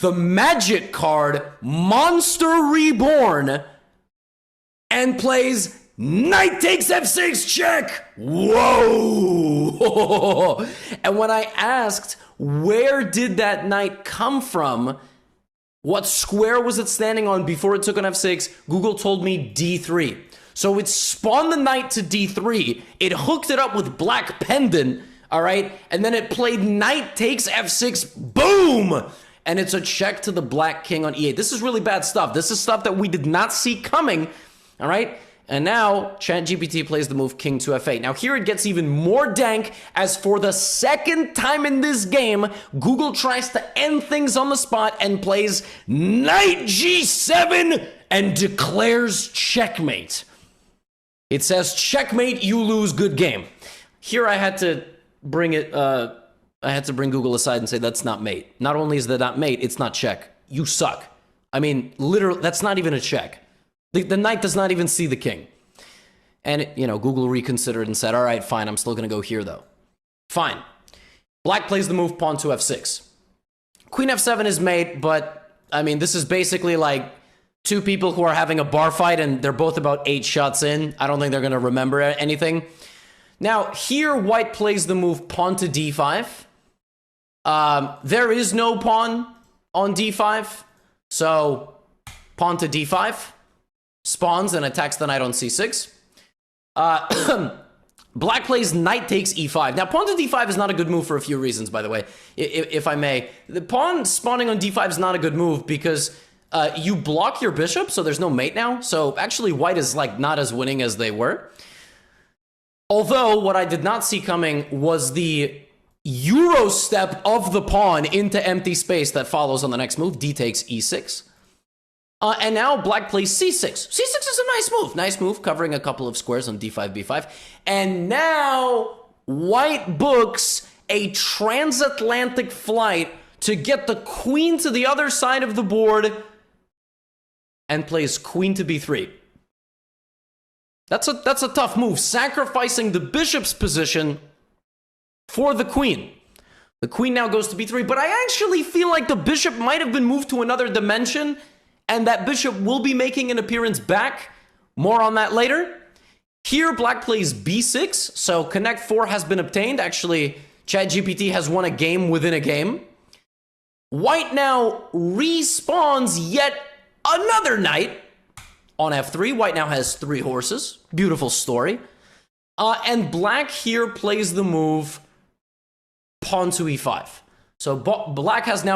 the magic card Monster Reborn and plays knight takes f6 check. Whoa. And when I asked where did that knight come from, what square was it standing on before it took on f6, Google told me d3. So it spawned the knight to d3, it hooked it up with black pendant, all right, and then it played knight takes f6, boom! And it's a check to the black king on e8. This is really bad stuff. This is stuff that we did not see coming, all right? And now ChatGPT plays the move king to f8. Now here it gets even more dank, as for the second time in this game, Google tries to end things on the spot and plays knight g7 and declares checkmate. It says, checkmate, you lose, good game. Here I had to bring it, I had to bring Google aside and say, that's not mate. Not only is that not mate, it's not check. You suck. I mean, literally, that's not even a check. The knight does not even see the king. And, Google reconsidered and said, all right, fine, I'm still going to go here, though. Fine. Black plays the move pawn to f6. Queen f7 is mate, but, I mean, this is basically like two people who are having a bar fight and they're both about 8 shots in. I don't think they're going to remember anything. Now, here, white plays the move pawn to d5. There is no pawn on d5, so pawn to d5 spawns and attacks the knight on c6. Black plays knight takes e5. Now, pawn to d5 is not a good move for a few reasons, by the way, if I may. The pawn spawning on d5 is not a good move because you block your bishop, so there's no mate now. So actually, white is like not as winning as they were. Although, what I did not see coming was the Euro step of the pawn into empty space that follows on the next move. D takes e6. And now black plays c6. c6 is a nice move, covering a couple of squares on d5, b5. And now white books a transatlantic flight to get the queen to the other side of the board and plays queen to b3. That's a tough move, sacrificing the bishop's position for the queen. The queen now goes to b3, but I actually feel like the bishop might have been moved to another dimension, and that bishop will be making an appearance back. More on that later. Here, black plays b6, so connect 4 has been obtained. Actually, ChatGPT has won a game within a game. White now respawns yet another knight on f3. White now has 3 horses. Beautiful story. And black here plays the move pawn to e5. So black has now